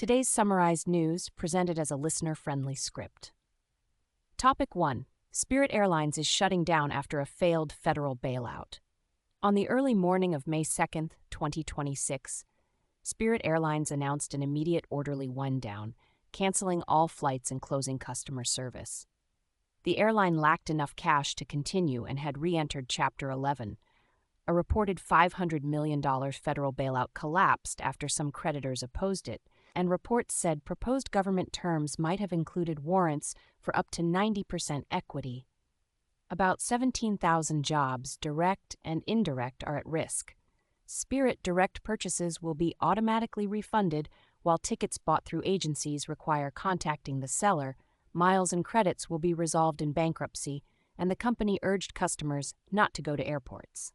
Today's summarized news presented as a listener-friendly script. Topic 1. Spirit Airlines is shutting down after a failed federal bailout. On the early morning of May 2, 2026, Spirit Airlines announced an immediate orderly wind-down, canceling all flights and closing customer service. The airline lacked enough cash to continue and had re-entered Chapter 11. A reported $500 million federal bailout collapsed after some creditors opposed it, and reports said proposed government terms might have included warrants for up to 90% equity. About 17,000 jobs, direct and indirect, are at risk. Spirit direct purchases will be automatically refunded, while tickets bought through agencies require contacting the seller. Miles and credits will be resolved in bankruptcy, and the company urged customers not to go to airports.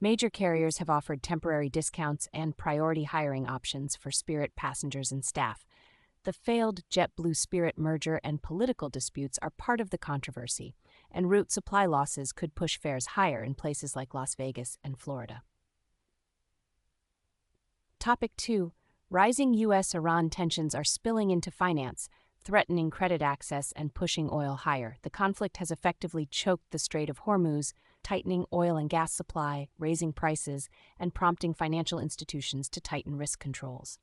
Major carriers have offered temporary discounts and priority hiring options for Spirit passengers and staff. The failed JetBlue-Spirit merger and political disputes are part of the controversy, and route supply losses could push fares higher in places like Las Vegas and Florida. Topic 2. Rising U.S.-Iran tensions are spilling into finance, threatening credit access and pushing oil higher. The conflict has effectively choked the Strait of Hormuz, tightening oil and gas supply, raising prices, and prompting financial institutions to tighten risk controls.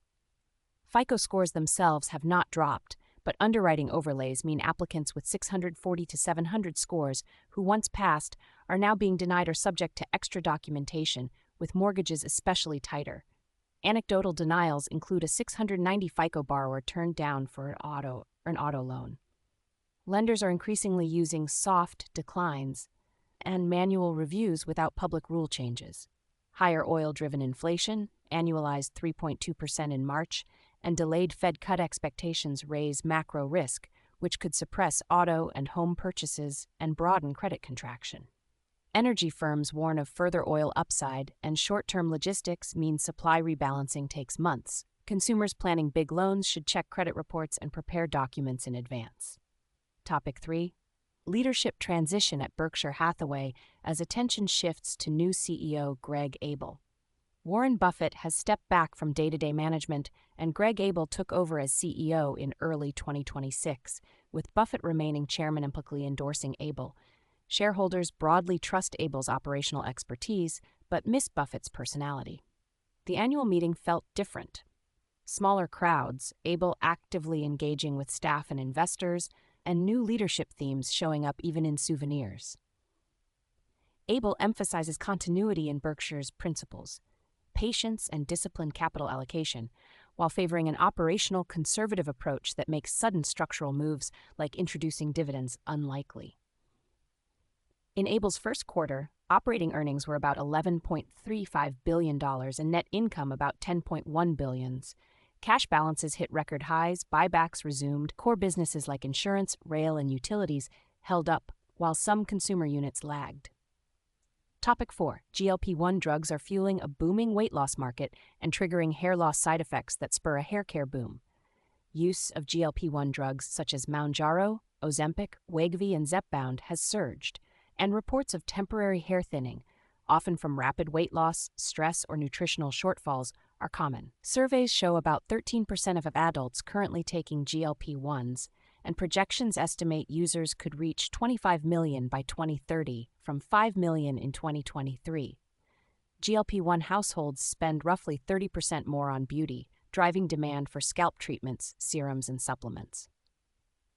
FICO scores themselves have not dropped, but underwriting overlays mean applicants with 640 to 700 scores who once passed are now being denied or subject to extra documentation, with mortgages especially tighter. Anecdotal denials include a 690 FICO borrower turned down for an auto loan. Lenders are increasingly using soft declines and manual reviews without public rule changes. Higher oil-driven inflation, annualized 3.2% in March, and delayed Fed cut expectations raise macro risk, which could suppress auto and home purchases and broaden credit contraction. Energy firms warn of further oil upside, and short-term logistics mean supply rebalancing takes months. Consumers planning big loans should check credit reports and prepare documents in advance. Topic 3. Leadership transition at Berkshire Hathaway as attention shifts to new CEO Greg Abel. Warren Buffett has stepped back from day-to-day management, and Greg Abel took over as CEO in early 2026, with Buffett remaining chairman and publicly endorsing Abel. Shareholders broadly trust Abel's operational expertise, but miss Buffett's personality. The annual meeting felt different. Smaller crowds, Abel actively engaging with staff and investors, and new leadership themes showing up even in souvenirs. Abel emphasizes continuity in Berkshire's principles, patience and disciplined capital allocation, while favoring an operational conservative approach that makes sudden structural moves like introducing dividends unlikely. In Abel's first quarter, operating earnings were about $11.35 billion and net income about $10.1 billion. Cash balances hit record highs, buybacks resumed, core businesses like insurance, rail, and utilities held up, while some consumer units lagged. Topic 4. GLP-1 drugs are fueling a booming weight loss market and triggering hair loss side effects that spur a hair care boom. Use of GLP-1 drugs such as Mounjaro, Ozempic, Wegovy, and Zepbound has surged, and reports of temporary hair thinning, often from rapid weight loss, stress, or nutritional shortfalls, are common. Surveys show about 13% of adults currently taking GLP-1s, and projections estimate users could reach 25 million by 2030 from 5 million in 2023. GLP-1 households spend roughly 30% more on beauty, driving demand for scalp treatments, serums, and supplements.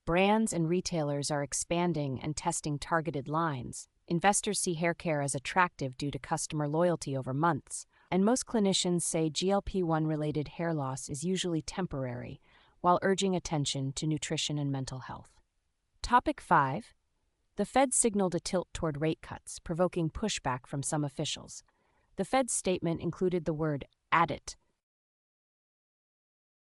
Brands and retailers are expanding and testing targeted lines. Investors see hair care as attractive due to customer loyalty over months, and most clinicians say GLP-1-related hair loss is usually temporary, while urging attention to nutrition and mental health. Topic 5. The Fed signaled a tilt toward rate cuts, provoking pushback from some officials. The Fed's statement included the word "added,"